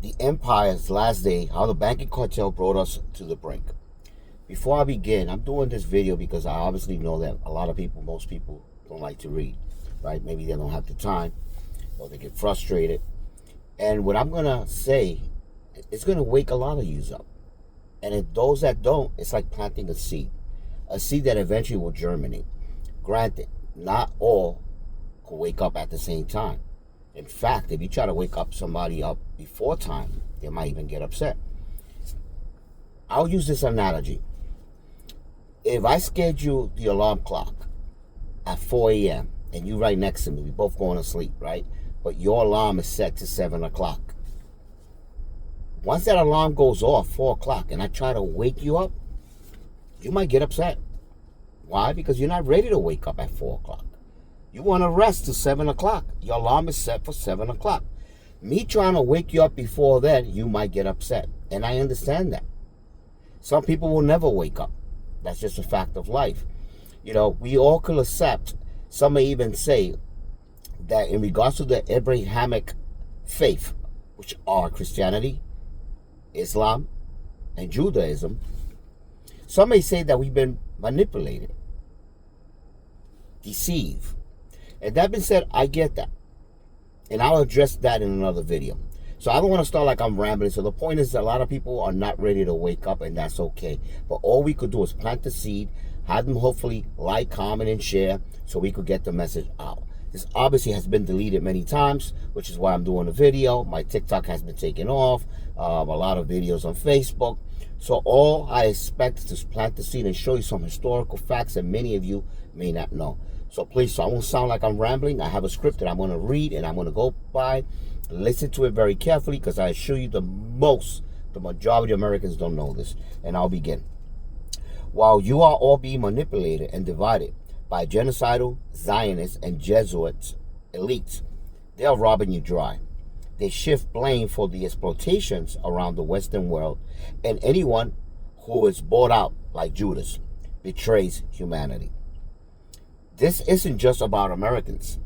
the empire's last day, how the banking cartel brought us to the brink. Before I begin, I'm doing this video because I obviously know that a lot of people, most people, don't like to read, right? Maybe they don't have the time, or they get frustrated. And what I'm going to say, it's going to wake a lot of you up. And if those that don't, it's like planting a seed that eventually will germinate. Granted, not all can wake up at the same time. In fact, if you try to wake up somebody up before time, they might even get upset. I'll use this analogy. If I schedule the alarm clock at 4 a.m. and you right next to me, we both going to sleep, right? But your alarm is set to 7 o'clock. Once that alarm goes off, 4 o'clock, and I try to wake you up, you might get upset. Why? Because you're not ready to wake up at 4 o'clock. You want to rest till 7 o'clock. Your alarm is set for 7 o'clock. Me trying to wake you up before then, you might get upset. And I understand that. Some people will never wake up. That's just a fact of life. You know, we all could accept, some may even say, that in regards to the Abrahamic faith, which are Christianity, Islam, and Judaism, some may say that we've been manipulated, deceived. And that being said, I get that. And I'll address that in another video. So I don't want to start like I'm rambling. So the point is that a lot of people are not ready to wake up, and that's okay. But all we could do is plant the seed, have them hopefully like, comment, and share so we could get the message out. This obviously has been deleted many times, which is why I'm doing a video. My TikTok has been taken off. A lot of videos on Facebook. So all I expect is to plant the seed and show you some historical facts that many of you may not know. So please, so I won't sound like I'm rambling. I have a script that I'm going to read and I'm going to go by. Listen to it very carefully because I assure you the majority of Americans don't know this. And I'll begin. While you are all being manipulated and divided by genocidal Zionists and Jesuit elites, they are robbing you dry. They shift blame for the exploitations around the Western world, and anyone who is bought out like Judas betrays humanity. This isn't just about Americans.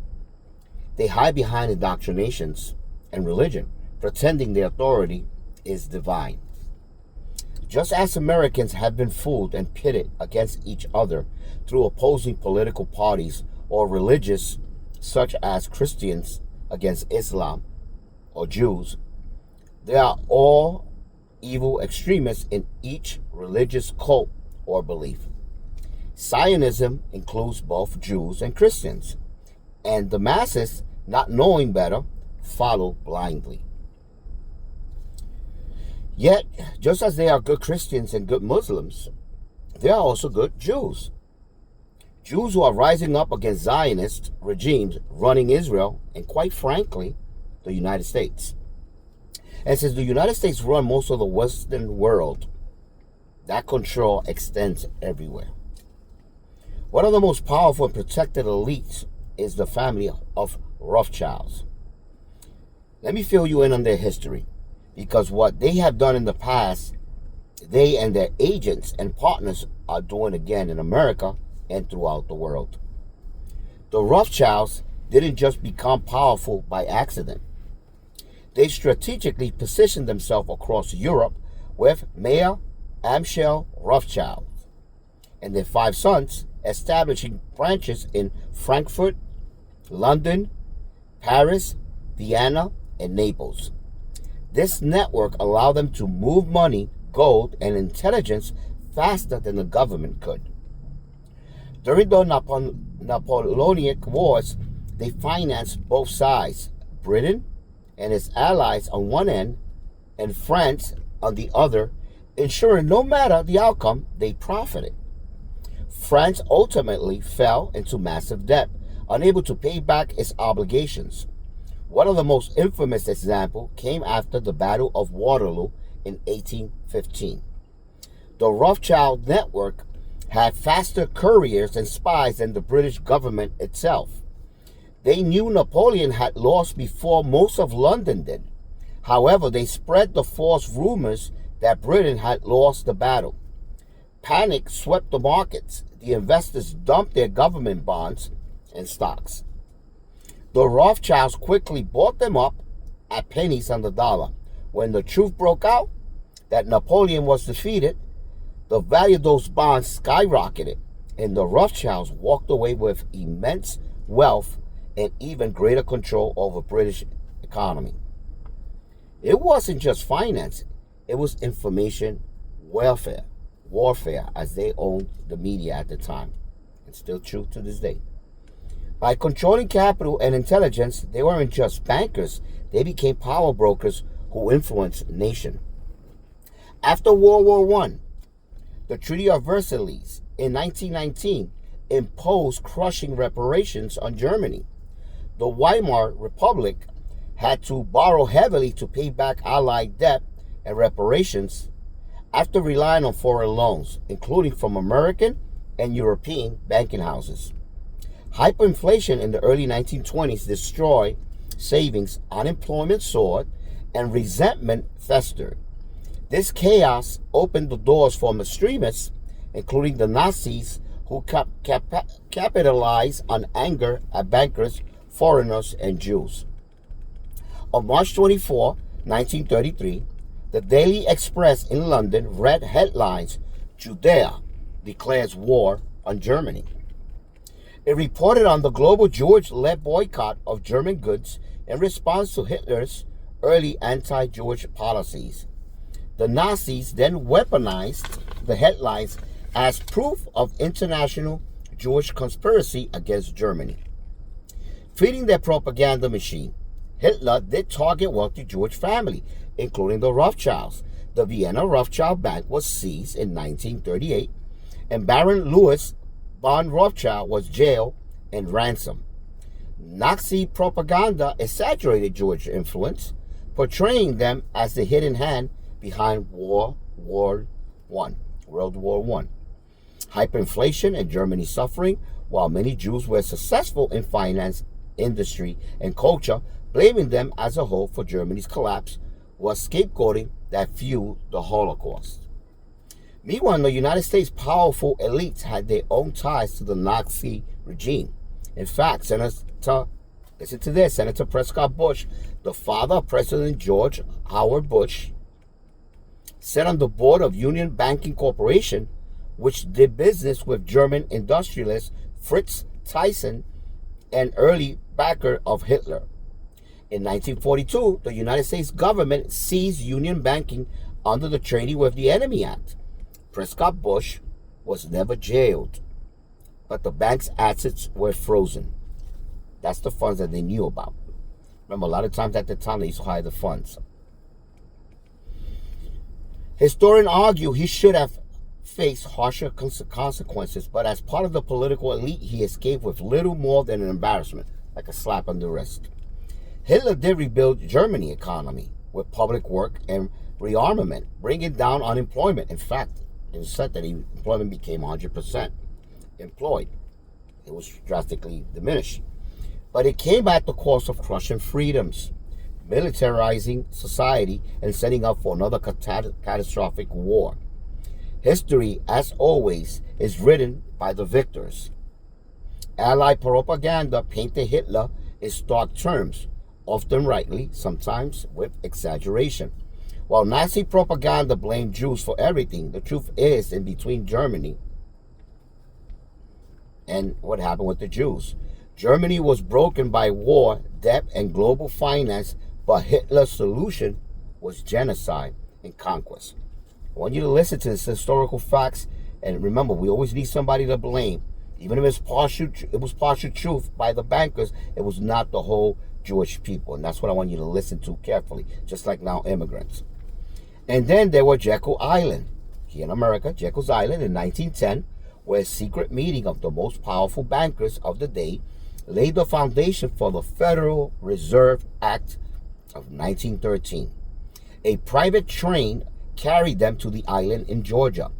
They hide behind indoctrinations and religion, pretending their authority is divine. Just as Americans have been fooled and pitted against each other through opposing political parties or religious, such as Christians against Islam or Jews, there are all evil extremists in each religious cult or belief. Zionism includes both Jews and Christians, and the masses, not knowing better, follow blindly. Yet, just as there are good Christians and good Muslims, there are also good Jews. Jews who are rising up against Zionist regimes running Israel and, quite frankly, the United States. And since the United States run most of the Western world, that control extends everywhere. One of the most powerful and protected elites is the family of Rothschilds. Let me fill you in on their history, because what they have done in the past, they and their agents and partners are doing again in America and throughout the world. The Rothschilds didn't just become powerful by accident. They strategically positioned themselves across Europe with Mayer Amschel Rothschild and their 5 sons, establishing branches in Frankfurt, London, Paris, Vienna, and Naples. This network allowed them to move money, gold, and intelligence faster than the government could. During the Napoleonic Wars, they financed both sides, Britain and its allies on one end, and France on the other, ensuring no matter the outcome, they profited. France ultimately fell into massive debt, unable to pay back its obligations. One of the most infamous examples came after the Battle of Waterloo in 1815. The Rothschild network had faster couriers and spies than the British government itself. They knew Napoleon had lost before most of London did. However, they spread the false rumors that Britain had lost the battle. Panic swept the markets. The investors dumped their government bonds and stocks. The Rothschilds quickly bought them up at pennies on the dollar, When the truth broke out that Napoleon was defeated, the value of those bonds skyrocketed, and the Rothschilds walked away with immense wealth and even greater control over British economy. It wasn't just finance, it was information warfare, as they owned the media at the time. It's still true to this day. By controlling capital and intelligence, they weren't just bankers, they became power brokers who influenced nation. After World War I, the Treaty of Versailles in 1919 imposed crushing reparations on Germany. The Weimar Republic had to borrow heavily to pay back Allied debt and reparations after relying on foreign loans, including from American and European banking houses. Hyperinflation in the early 1920s destroyed savings, unemployment soared, and resentment festered. This chaos opened the doors for extremists, including the Nazis, who capitalized on anger at bankers, foreigners, and Jews. On March 24, 1933, the Daily Express in London read headlines, "Judea declares war on Germany." It reported on the global Jewish-led boycott of German goods in response to Hitler's early anti-Jewish policies. The Nazis then weaponized the headlines as proof of international Jewish conspiracy against Germany. Feeding their propaganda machine, Hitler did target wealthy Jewish family, including the Rothschilds. The Vienna Rothschild Bank was seized in 1938, and Baron Louis von Rothschild was jailed and ransomed. Nazi propaganda exaggerated Jewish influence, portraying them as the hidden hand behind World War I. Hyperinflation and Germany suffering, while many Jews were successful in finance, industry, and culture, blaming them as a whole for Germany's collapse, was scapegoating that fueled the Holocaust. Meanwhile, the United States' powerful elites had their own ties to the Nazi regime. In fact, Senator Prescott Bush, the father of President George Howard Bush, sat on the board of Union Banking Corporation, which did business with German industrialist Fritz Thyssen, an early backer of Hitler. In 1942, the United States government seized Union banking under the Treaty with the Enemy Act. Prescott Bush was never jailed, but the bank's assets were frozen. That's the funds that they knew about. Remember, a lot of times at the time, they used to hide the funds. Historians argue he should have faced harsher consequences, but as part of the political elite, he escaped with little more than an embarrassment, like a slap on the wrist. Hitler did rebuild Germany's economy with public work and rearmament, bringing down unemployment. In fact, it was said that employment became 100% employed. It was drastically diminished. But it came at the cost of crushing freedoms, militarizing society, and setting up for another catastrophic war. History, as always, is written by the victors. Allied propaganda painted Hitler in stark terms, often rightly, sometimes with exaggeration. While Nazi propaganda blamed Jews for everything, the truth is in between Germany and what happened with the Jews. Germany was broken by war, debt, and global finance, but Hitler's solution was genocide and conquest. I want you to listen to this historical facts, and remember, we always need somebody to blame. Even if it was partial truth by the bankers, it was not the whole Jewish people. And that's what I want you to listen to carefully, just like now immigrants. And then there were Jekyll Island. Here in America, Jekyll's Island in 1910, where a secret meeting of the most powerful bankers of the day laid the foundation for the Federal Reserve Act of 1913. A private train carried them to the island in Georgia.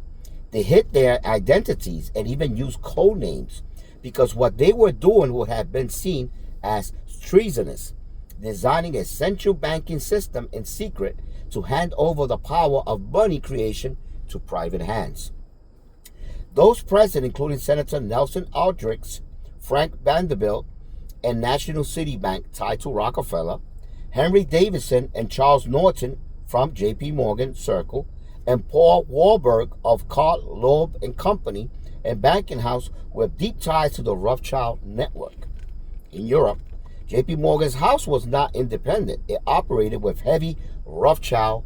They hid their identities and even used code names because what they were doing would have been seen as treasonous, designing a central banking system in secret to hand over the power of money creation to private hands. Those present, including Senator Nelson Aldrich, Frank Vanderbilt, and National City Bank tied to Rockefeller, Henry Davidson, and Charles Norton, from J.P. Morgan Circle, and Paul Wahlberg of Cartel and Company, and banking house with deep ties to the Rothschild network. In Europe, J.P. Morgan's house was not independent. It operated with heavy Rothschild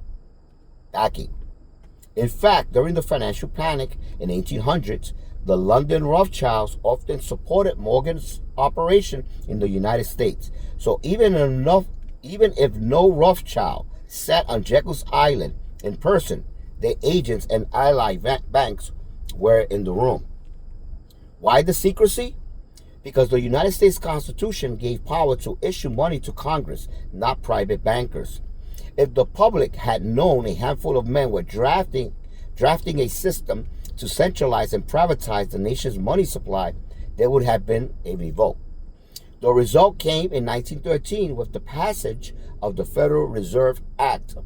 backing. In fact, during the financial panic in 1800s, the London Rothschilds often supported Morgan's operation in the United States. So even if no Rothschild sat on Jekyll's Island in person, their agents and allied banks were in the room. Why the secrecy? Because the United States Constitution gave power to issue money to Congress, not private bankers. If the public had known a handful of men were drafting a system to centralize and privatize the nation's money supply, there would have been a revolt. The result came in 1913 with the passage of the Federal Reserve Act.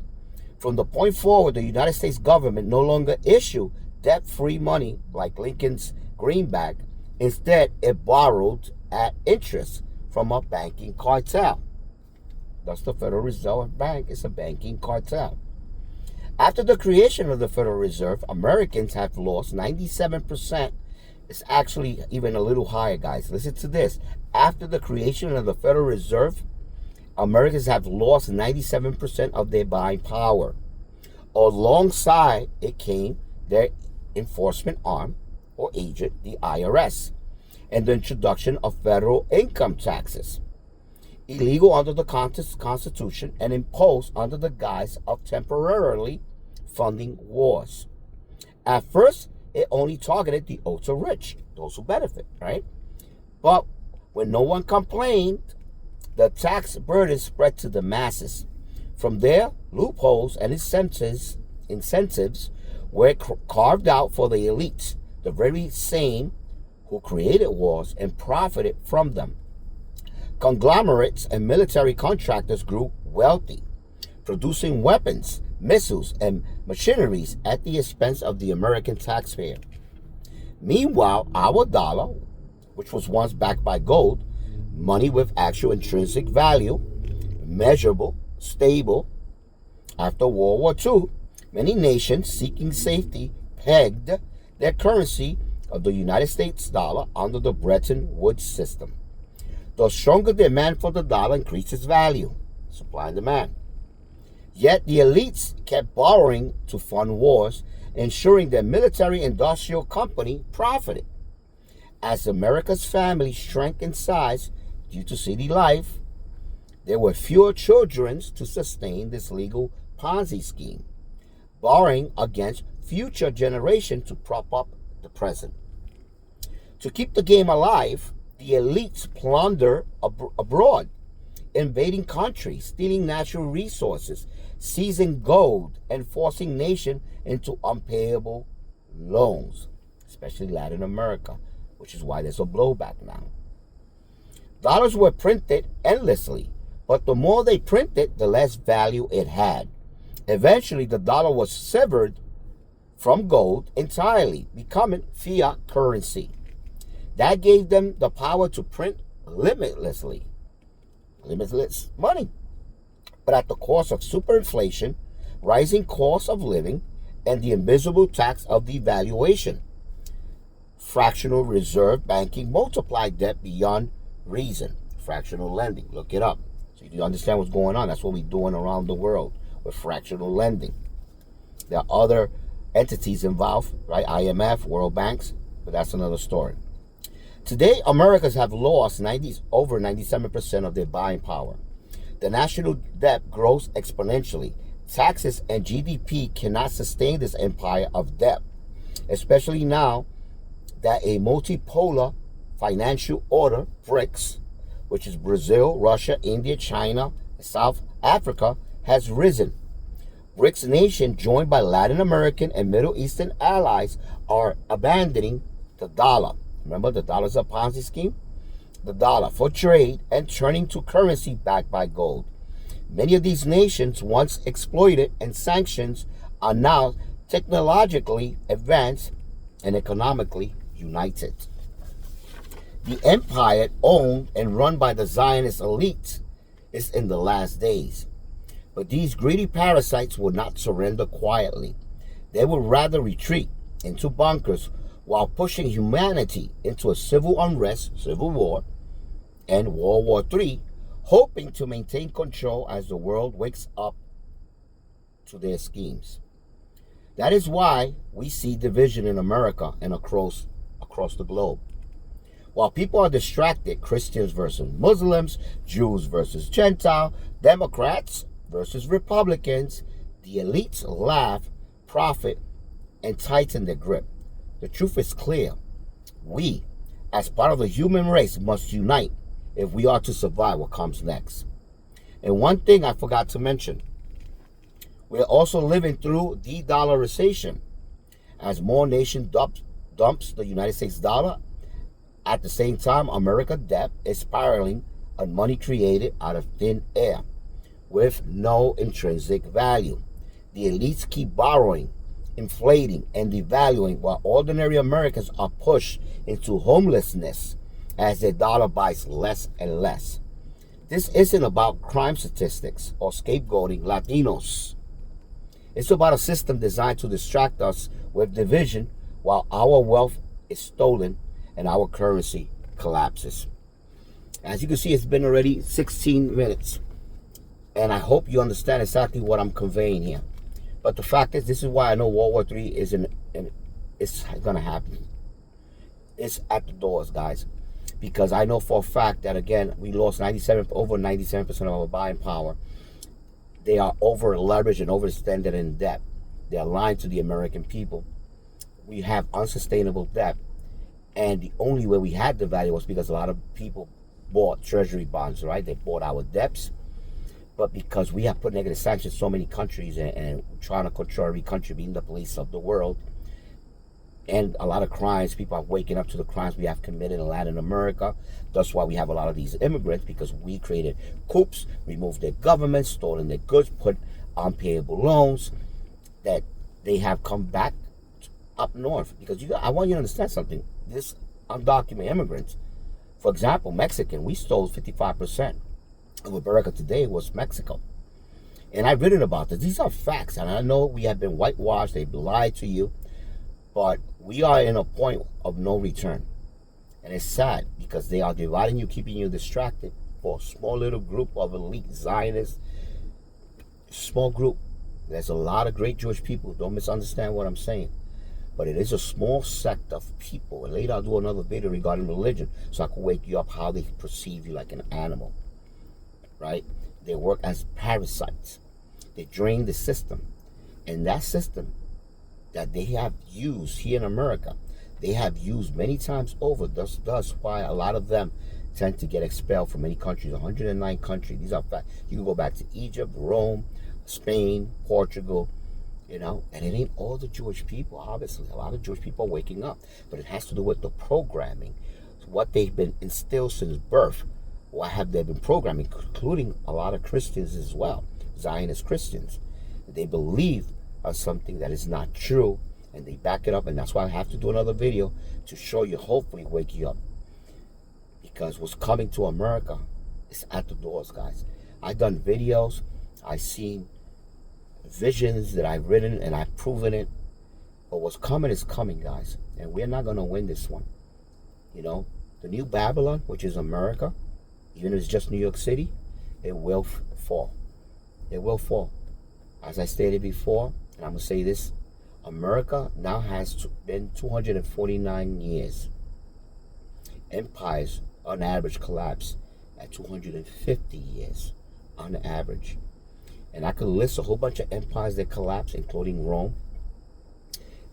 From the point forward, the United States government no longer issued debt-free money like Lincoln's greenback. Instead, it borrowed at interest from a banking cartel. Thus, the Federal Reserve Bank is a banking cartel. After the creation of the Federal Reserve, Americans have lost 97%. It's actually even a little higher, guys. Listen to this. After the creation of the Federal Reserve, Americans have lost 97% of their buying power. Alongside it came their enforcement arm or agent, the IRS, and the introduction of federal income taxes, illegal under the Constitution and imposed under the guise of temporarily funding wars. At first, it only targeted the ultra rich, those who benefit, right? But when no one complained, the tax burden spread to the masses. From there, loopholes and incentives were carved out for the elites, the very same who created wars and profited from them. Conglomerates and military contractors grew wealthy, producing weapons, missiles, and machineries at the expense of the American taxpayer. Meanwhile, our dollar, which was once backed by gold, money with actual intrinsic value, measurable, stable. After World War II, many nations seeking safety pegged their currency of the United States dollar under the Bretton Woods system. The stronger demand for the dollar increased its value, supply and demand. Yet the elites kept borrowing to fund wars, ensuring their military-industrial company profited. As America's family shrank in size due to city life, there were fewer children to sustain this legal Ponzi scheme, borrowing against future generations to prop up the present. To keep the game alive, the elites plunder abroad, invading countries, stealing natural resources, seizing gold, and forcing nations into unpayable loans, especially Latin America, which is why there's a blowback now. Dollars were printed endlessly, but the more they printed, the less value it had. Eventually, the dollar was severed from gold entirely, becoming fiat currency. That gave them the power to print limitless money, but at the cost of superinflation, rising costs of living, and the invisible tax of devaluation. Fractional reserve banking multiplied debt beyond reason. Fractional lending, look it up. So you understand what's going on. That's what we're doing around the world with fractional lending. There are other entities involved, right? IMF, World Banks, but that's another story. Today, Americans have lost over 97% of their buying power. The national debt grows exponentially. Taxes and GDP cannot sustain this empire of debt, especially now that a multipolar financial order, BRICS, which is Brazil, Russia, India, China, and South Africa, has risen. BRICS nations, joined by Latin American and Middle Eastern allies, are abandoning the dollar. Remember, the dollar is a Ponzi scheme? The dollar for trade and turning to currency backed by gold. Many of these nations, once exploited and sanctions, are now technologically advanced and economically united. The empire owned and run by the Zionist elite is in the last days. But these greedy parasites will not surrender quietly. They would rather retreat into bunkers while pushing humanity into a civil unrest, civil war, and World War III, hoping to maintain control as the world wakes up to their schemes. That is why we see division in America and across the globe. While people are distracted, Christians versus Muslims, Jews versus Gentile, Democrats versus Republicans, the elites laugh, profit, and tighten their grip. The truth is clear. We, as part of the human race, must unite if we are to survive what comes next. And one thing I forgot to mention, we're also living through de-dollarization as more nation dumps the United States dollar. At the same time, America's debt is spiraling on money created out of thin air with no intrinsic value. The elites keep borrowing, inflating, and devaluing while ordinary Americans are pushed into homelessness as their dollar buys less and less. This isn't about crime statistics or scapegoating Latinos. It's about a system designed to distract us with division while our wealth is stolen and our currency collapses. As you can see, it's been already 16 minutes. And I hope you understand exactly what I'm conveying here. But the fact is, this is why I know World War III it's going to happen. It's at the doors, guys. Because I know for a fact that, again, we lost over 97% of our buying power. They are over-leveraged and overextended in debt. They are lying to the American people. We have unsustainable debt. And the only way we had the value was because a lot of people bought treasury bonds, right? They bought our debts. But because we have put negative sanctions in so many countries and trying to control every country, being the police of the world, and a lot of crimes, people are waking up to the crimes we have committed in Latin America. That's why we have a lot of these immigrants, because we created coups, removed their government, stolen their goods, put unpayable loans, that they have come back up north. Because I want you to understand something. This undocumented immigrants, for example, Mexican, we stole 55% of America today was Mexico. And I've written about this. These are facts. And I know we have been whitewashed. They've lied to you. But we are in a point of no return. And it's sad because they are dividing you, keeping you distracted for a small little group of elite Zionists. Small group. There's a lot of great Jewish people. Don't misunderstand what I'm saying. But it is a small sect of people. And later I'll do another video regarding religion so I can wake you up how they perceive you like an animal. Right? They work as parasites. They drain the system. And that system that they have used here in America, they have used many times over. That's why a lot of them tend to get expelled from many countries. 109 countries. These are facts. You can go back to Egypt, Rome, Spain, Portugal, and it ain't all the Jewish people, obviously. A lot of Jewish people are waking up. But it has to do with the programming, what they've been instilled since birth. What have they been programming, including a lot of Christians as well, Zionist Christians. They believe something that is not true, and they back it up, and that's why I have to do another video to show you, hopefully wake you up, because what's coming to America is at the doors, guys. I've done videos, I've seen visions that I've written, and I've proven it, but what's coming is coming, guys, and we're not going to win this one. The new Babylon, which is America, even if it's just New York City, it will fall. It will fall. As I stated before, and I'm going to say this, America now has been 249 years. Empires, on average, collapse at 250 years, on average. And I could list a whole bunch of empires that collapsed, including Rome.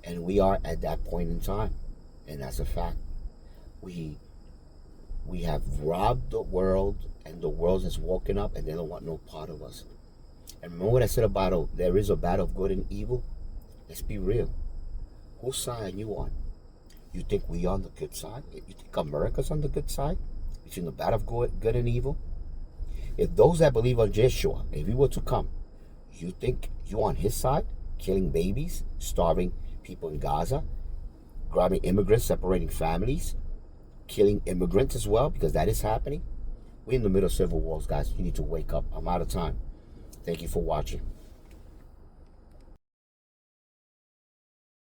And we are at that point in time. And that's a fact. We have robbed the world, and the world has woken up, and they don't want no part of us. And remember what I said about there is a battle of good and evil? Let's be real. Whose side are you on? You think we on the good side? You think America's on the good side? Between the battle of good and evil? If those that believe on Yeshua, if he were to come, you think you on his side? Killing babies, starving people in Gaza, grabbing immigrants, separating families, killing immigrants as well, because that is happening. We're in the middle of civil wars, guys. You need to wake up. I'm out of time. Thank you for watching.